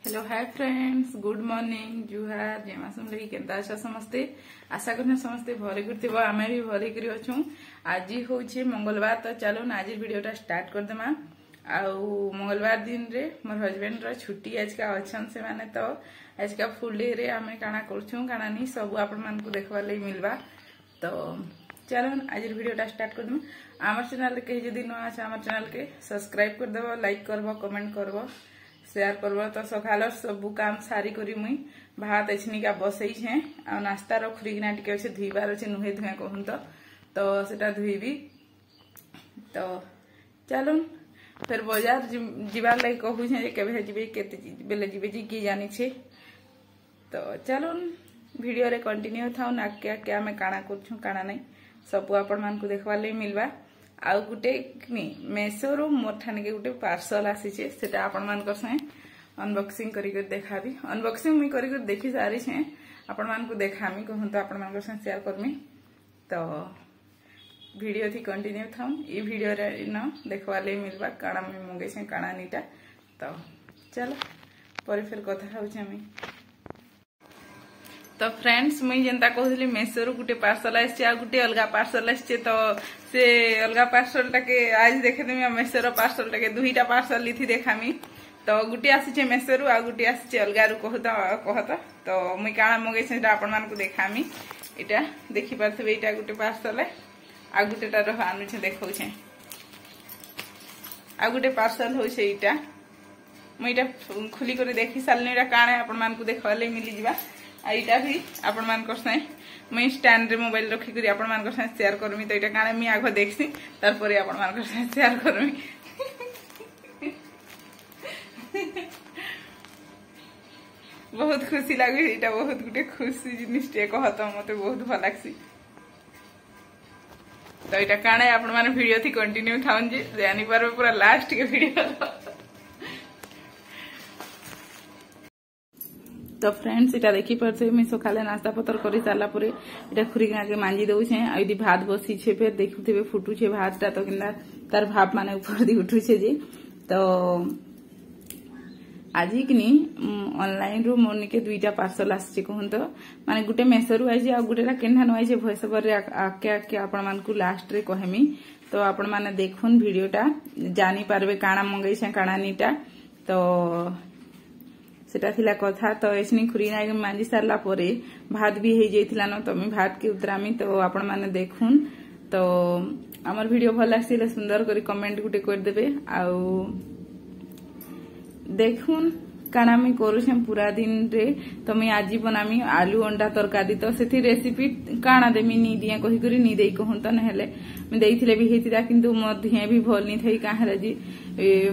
Hello hi friends good morning जुहार जय मां समलेई केंता अच्छा समस्ते आशा करने समस्ते भले करथिबो आमे भी भले करी अछु। आज होचे मंगलवार तो चलो ना आज वीडियोटा स्टार्ट कर देमा। आउ मंगलवार दिन रे मोर हस्बैंड रो छुट्टी आज का अछन से माने तो आज का फुल डे रे आमे काना करछु काना नहीं सब आपन मान को देखबा लई मिलबा। तो चलो आज वीडियोटा स्टार्ट कर देमा। आमर चैनल के जदी न आछे आमर चैनल के सब्सक्राइब कर देबो, लाइक करबो, कमेंट करबो, शेयर करबो। तो सकाल सब काम सारी करी मुई भात एछनी का बसई छे आ नाश्ता रखुरीना टिके अच्छे धुईबार अच्छे नुहे धुए कहूँ तो सेटा धुईबी। तो चलो फिर बाजार जीवार लगे कहूँ केवे जीवे केते बेले जीवे जी की जानी छे। तो चलो वीडियो रे कंटिन्यू थाउ ना क्या क्या मैं काना करछु काना नहीं सब आपण मान को देखबा लई मिलबा। आउ गुटे मेसो रो मोर ठाने के गुटे पार्सल आसी छे सेटा आपण मान कर से अनबॉक्सिंग करी कर देखाबी। अनबॉक्सिंग मी करी कर देखि सारी छे आपण मान को देखामी कहूं तो आपण मान कर से शेयर करमी। तो वीडियो थी कंटिन्यू थाउ ई वीडियो रे न देखबा लई मिलबा काना मी मंगे छे काना नीटा। तो चलो पर फिर कथा होछ मी। तो फ्रेंड्स मुई जेंता कहली मेसो रो गुटे पार्सल आछे आ गुटे अलगा पार्सल आछे। तो से अलगा पार्सल टाके आज देखे देमी मेसो रो पार्सल टाके दुईटा पार्सल लिथि देखामी। तो गुटे आछे मेसो रो आ गुटे आछे अलगा रो कहत तो मुई काना मगे सेटा आपण मान को देखामी। एटा देखि पारथबे एटा गुटे पार्सल है आ गुटेटा रो आनु छे देखौ छे आ गुटे पार्सल हो छे एटा मुई एटा खुली कर देखि सालनी एटा काना आपण मान को देखले मिली जिबा। आईटा भी आपण मान करसे मैं स्टैंड रे मोबाइल रखी करी आपण मान करसे शेयर करमी। तो एटा काना मी आगो देखसी तार परे आपण मान करसे शेयर करमी। बहुत खुशी लागे एटा बहुत गुटे खुशी जिनिस टे कहत मते बहुत भल लागसी। तो एटा काना आपण मान वीडियो थी कंटिन्यू थाउन जे जानि पारबे पूरा लास्ट के वीडियो। तो फ्रेंड्स इटा देखी पारे मुझे सकाले नास्ता पतर कर सारा पर इटा खुरीकिना के मांजी दौचे आ यदि भात बसी छे फिर देखुथे फुटुछे भातटा तो किना तार भाप माने ऊपर दी उठुछे जे। तो आज किनी ऑनलाइन रो मोर निके दुईटा पार्सल आछे कहूं तो माने गुटे मेसरू आइजे आ गुटेटा केनहानो आइजे भॉइस ओवर रे आके आके आपण मान को लास्ट रे कहमी। तो आपण माने देखुन वीडियोटा जानि पारबे काना मंगै छे काना नीटा। तो सेटा थिला कथा। तो एसनी खुरीना मांजी सारला परे भात भी हे जाइथिला न तो मैं भात के उतरामी। तो आपण माने देखुन। तो हमर वीडियो भल लागसिले सुंदर करी कमेंट गुटे कर देबे। आउ देखुन काना मी करूछे पूरा दिन रे। तो मैं आज बनामी आलू अंडा तरकारी। तो सेठी रेसिपी काना देमी नी दिया कहि करी नी देई कहूं तो नहेले मैं देइथिले भी हेतिरा किंतु मोर दिहे भी भल नी थई काहेला जी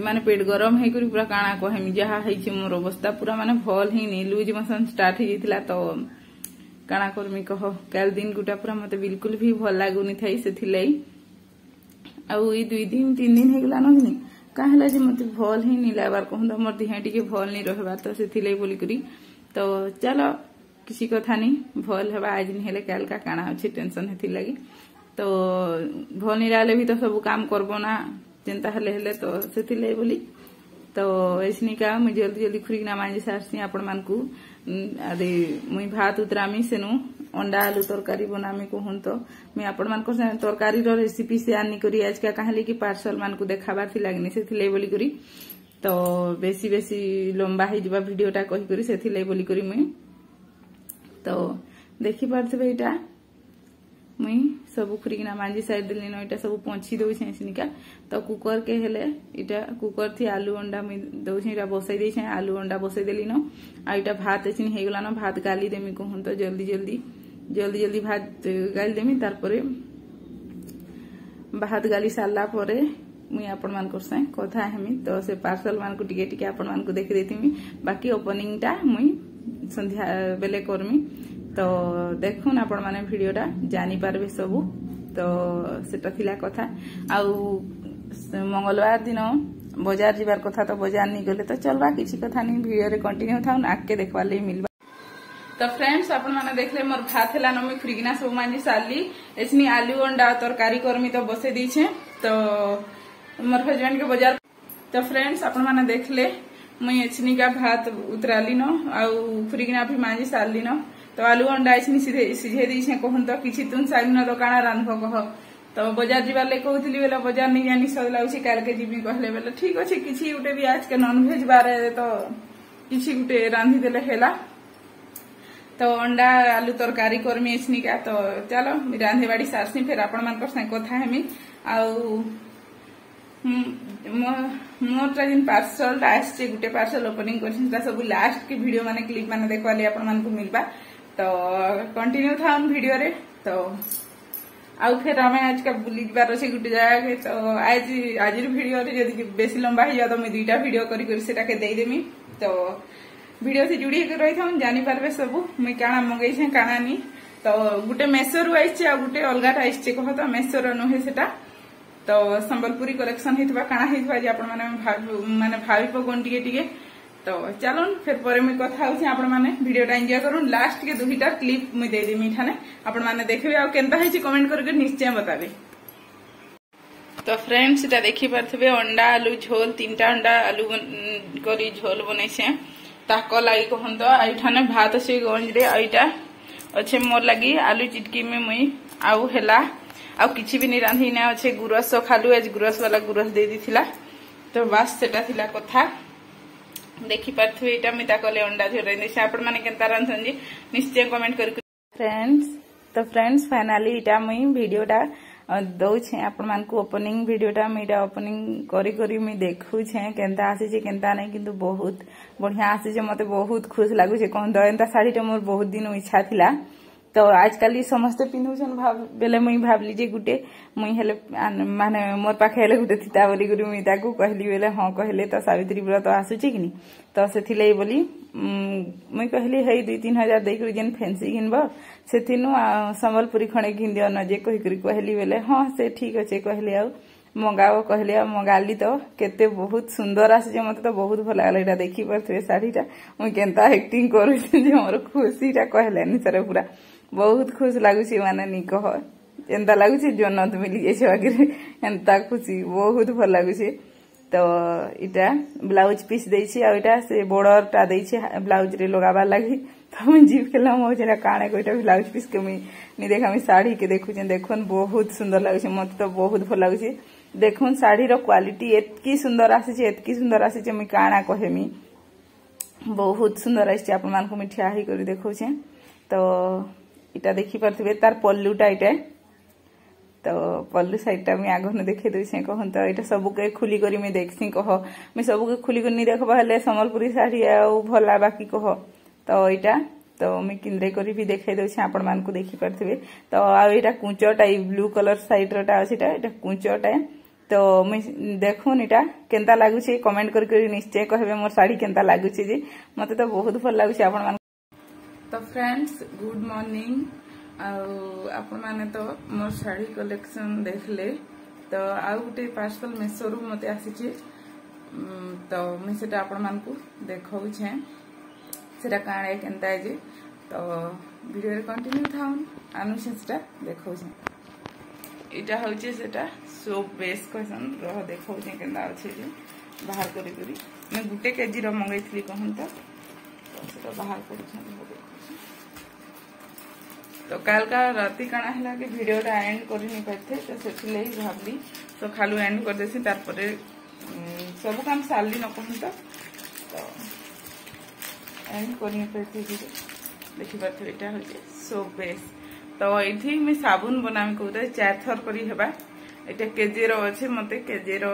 माने पेट गरम हे करी पूरा काना कहमी जहा हेछि मोर अवस्था पूरा माने भल ही नी लूज मोशन स्टार्ट हे जितिला। तो काना करमी कह काल दिन गुटा पूरा मते बिल्कुल भी भल लागुनी थई सेथिलै आउ ई 2 दिन 3 दिन हे गेला न कि काहेला जे मते भल ही नी लाबार कहूं तो मोर दिहे टिके भल नी रहबा। तो सेथिलै बोली करी तो चलो किसी कथा नहीं भल हेबा आज नी हेले काल का काना अछि टेंशन हेथि लागि। तो भल नी रहले भी तो सब काम करबो ना चिंता हेले हेले तो सेथिलै बोली। तो एसनी का मैं जल्दी जल्दी खुरीना मांजी सारसी आपण मान को अरे मुई भात उतरामी सेनु अंडा आलू तरकारी बनामी कहूं तो मैं आपण मान को तरकारी रो रेसिपी शेयर नी करी आज का काहेले कि पार्सल मान को देखाबार थी लागनी सेथिलै बोली करी। तो बेसी बेसी लंबा हे जिबा वीडियोटा कहि करी सेथिलै बोली करी मुई। तो देखि पारथबे एटा मुई सब खुरीकिना मांजी साइड दिली न एटा सब पोंछी दउ छै सिनिका। तो कुकर के हेले एटा कुकर थी आलू अंडा मुई दउ छै एटा बसाई दे छै आलू अंडा बसाई देली न आ एटा भात एसिन हे गेला न भात गाली देमी कहूं तो जल्दी जल्दी भात गाली देमी। तार परे भात गाली सारला परे मुई आपण मान करसे कथा हेमी। तो से पार्सल मान को टिके टिके आपण मान को देखि देतिमी बाकी ओपनिंग टा मुई संध्या बेले करमी। तो देखुन आपण माने वीडियोटा जानि पारबे सबु। तो सेटा थिला कथा। आउ मंगलवार दिन बाजार जीवार कथा तो बाजार नी गले तो चलबा किछि कथा नहीं वीडियो रे कंटिन्यू थाउ आके देखबा ले मिलबा। तो फ्रेंड्स आपण माने देखले मोर भात हेला न मैं खुरीकिना सब मांजी सारली एसनी आलू अंडा तरकारी करमी तो बसे दी छे। तो मोर हस्बैंड के बाजार। तो फ्रेंड्स आपण माने देखले मुई एचनी का भात उतराली न आउरिकिना भी मांजी सारली न तो आलू अंडा एचनी सिझे दी कहून तो किसी तुम सारी न तो काଣା रांधब कह तो बजार जीवार ले कहूली बेले बजार नहीं जानी सद लगुच काल के जीवी कहले बेले ठीक अच्छे किसी गोटे भी आज के नॉनभेज बारे तो किसी गोटे रांधी देले हेला तो अंडा आलू तरकारी करमी एचनी का तो चलो रांधे बाड़ी सारसी फिर आपण मान कथा हेमी आउ मोर जिन पार्सल आसचे गोटे पार्सल ओपनिंग कर सब लास्ट की वीडियो माने क्लिप माने देखवाले आपण मान को मिलबा तो कंटिन्यू था वीडियो रे तो आउ फिर आम आज का बुली बार अच्छे गोटे जगह के तो आज वीडियो रे जदि बेसी लंबा हो जाए तो मुझे 2टा वीडियो करी देदेमी तो वीडियो से जुड़ी रही था जानी पारे सब मुई काଣା मंगई काଣା नी तो गोटे मेसोरू आईचे आ गोटे अलगाटा आईचे कह तो मेसोर नुहे सेटा तो संबलपुरी कलेक्शन होता काଣା होता जे आपण माने भावी पकन टिके तो चलो फिर पर मुझे कथा होची आपण माने वीडियोटा एंजॉय करूँ लास्ट के 2टा क्लिप मुझे देदेमी ठाने आपण माने देखबे आ केनता होची कमेंट करके निश्चय बताबे। तो फ्रेंड्स इटा देखि पारथबे अंडा आलू झोल 3टा अंडा आलू करी झोल बनैसे ताको लगी कहन तो आईठाने भात से गंज रे आईटा अच्छे मोर लगी आलू चिटकी में मुई आउ हेला आउ किछि भी नहीं रांधी ना अच्छे गुरस खालु आज गुरस वाला गुरस दे दी थिला तो बस सेटा थिला कथा देखि पारथु एटा मिता कले अंडा झोल रे से आपण माने केनता रांधन जी निश्चय कमेंट कर फ्रेंड्स फाइनली इटा मुई वीडियोटा दौछे आपण मान को ओपनिंग वीडियोटा मुझे ओपनिंग करी मुझे देखुछे केनता आसी केनता नहीं किंतु बहुत बढ़िया आसी मते बहुत खुश लगुचे कौन तो एंता साड़ीटा मोर बहुत दिन इच्छा थिला तो आजकल समस्ते पिंधुछन बेले मुई भावली जे गुटे मुई हेले माने मोर पाखे हेले गुटे थिता बोली गुरु मुई ताकू कहली बेले हां कहले तो सावित्री व्रत आसुची कि तो सेथिले बोली मुई कहली हे 2-3 हजार देख जेन फैंसी घिनब सेथिनु संबलपुरी खणे घिन दियो न जे कहि करी कहली बेले हां से ठीक अच्छे कहले आ मंगाओ कहले मंगाली तो केते बहुत सुंदर आसे मते तो बहुत भल लागला एटा देखि परथे साड़ीटा मुई केनता एक्टिंग करू जे मोर खुशीटा कहलेनी सरे पूरा बहुत खुश लगुची माने नी कह एंता लगुची जन्नत मिली जाइछे आगे एंता खुशी बहुत भल लगुची तो इटा ब्लाउज पीस देछि आ इटा से बॉर्डरटा देछि ब्लाउज रे लगाबा लागि तो मैं जीव केला मो जेना काणे कोइटा ब्लाउज पीस के मी नी देखा मी साड़ी के देखु जे देखन बहुत सुंदर लगुची मते तो बहुत भल लगुची देखुन साड़ी रो क्वालिटी एतकी सुंदर आसी मी काणा कहेमी बहुत सुंदर आसी आपण मान को मिठिया ही करी देखौछे तो इटा देखि परथबे तार पल्लूटा इटा तो पल्लू साइडटा मैं आगन देखे देछे कहन तो इटा सब के खुली करी मैं देखसी कह मैं सब के खुली करी देखबा हेले संबलपुरी साड़ी आ भला बाकी कह तो इटा तो मैं किंद्रे करी भी देखे देछे आपण मान को देखि परथबे तो आ इटा कुंचटा ब्लू कलर साइड रोटा अछिटा इटा कुंचटा तो मैं देखुन इटा केनता लागुछे कमेंट करी निश्चय कहबे मोर साड़ी केनता लागुछे जे मते तो बहुत भल लागुछे आपण मान तो फ्रेंड्स गुड मॉर्निंग आपण माने तो मोर साड़ी कलेक्शन देखले तो आउ गोटे पार्सल मेसोरू मते आसीचे तो मैं सेटा आपण मान को देखौछे सेटा काणे केनता जे तो वीडियो रे कंटिन्यू थाउन अनुसे सेटा देखौछे इटा होचे सेटा सोप बेस कहसन रह देखौछे केनता अछि जे बाहर करी मैं गुटे केजी रो मंगैथली कहन तो सेटा बाहर करूछन तो काल का राति काना हला के वीडियोटा एंड करि नि पाथे तो सेथिले भाबली तो खालू एंड कर देसी तार परे सब काम सारली न कहन तो एंड करि नि पाथे देखि पाथे एटा होचे सोप बेस तो एठी मैं साबुन बनामी कहते 4 थर करी हेबा एटा केजी रो अछि मते केजी रो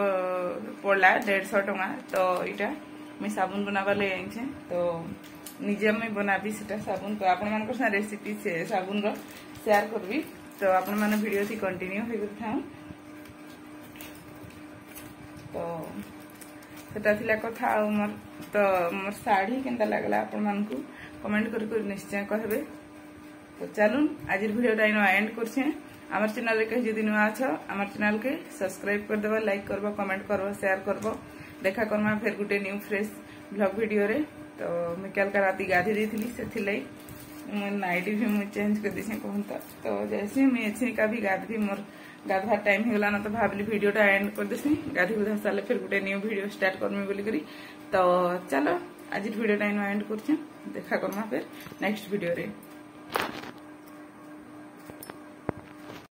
पड़ला 150 टका तो एटा मैं साबुन बनाबा ले आइछे तो निजे मैं बनाबी सेटा साबुन तो आपण मान को रेसिपी से साबुन रो शेयर करबी तो आपण मान वीडियो थी कंटिन्यू होई था तो सेटा थिला कथा मोर तो मोर साड़ी केनता लागला आपण मान को कमेंट कर निश्चय कहबे तो चलून आज वीडियोटा इन एंड करछे हमर चैनल रे कहि जदि नुआ छ हमर चैनल के सब्सक्राइब कर देबा लाइक करबा कमेंट करबा शेयर करबा देखा करमा फिर गुटे न्यू फ्रेश ब्लॉग वीडियो रे तो मैं कल का राती गाधी देथली सेथिलै नाइटी भी मुझे चेंज कर दी कहूँ तो जैसे मैं एचनी का भी गाधी मोर गाधवार टाइम हो गला ना तो भाविली वीडियोटा एंड कर देसी गाधी गुधा सारे फिर गोटे न्यू वीडियो स्टार्ट करमी बोली करी तो चलो आज वीडियोटा एंड कर देखा करमा फिर नेक्स्ट वीडियो रे।